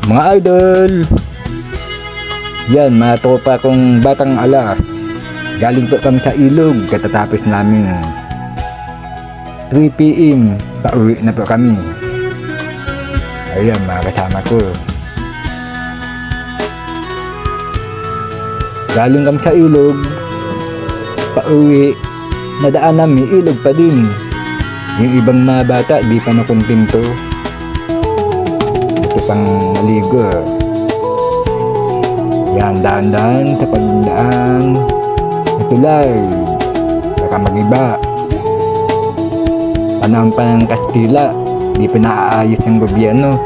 Mga idol, yan mga tropa kong batang ala. Galing po kami sa ilog katatapos namin 3 PM, pauwi na po kami. Ayan mga kasama ko. Galing kami sa ilog, pauwi, nadaan namin ilog pa din. Yung ibang mga bata di pa nakumpinto. Ito pang maligo. Yan, daan-daan sa pagdaan. Tulay, baka mag-iba. Panahon pa ng Kastila, di pa naaayos ng gobyerno.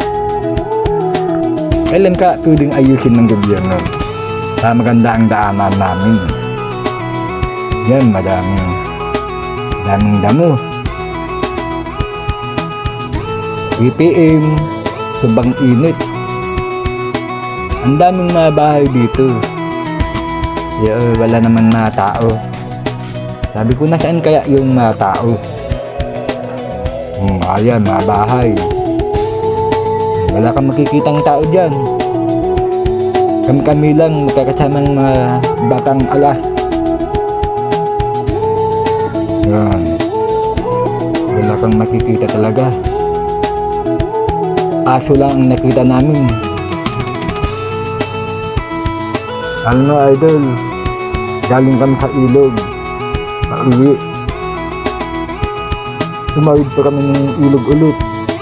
Kailan ka pwedeng ayusin ng gobyerno? Para maganda ang daanan namin. Yan, daming damo. BPM, subang init. Ang daming mga bahay dito. Wala naman mga tao. Sabi ko, nasaan kaya yung mga tao? Ayan, mga bahay. Wala kang makikitang tao dyan. Kami lang magkakasamang mga batang ala. Yan. Wala kang makikita talaga. Aso lang ang nakita namin. Ano idol, galing kami sa ilog, pauwi. Tumawid pa kami ng ilog ulit.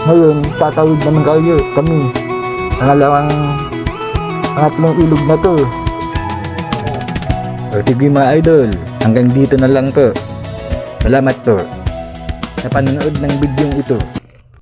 Ngayon, tatawid naman kami. Pangatlong ilog na to. O sige mga idol, hanggang dito na lang po. Salamat po sa panonood ng video ito.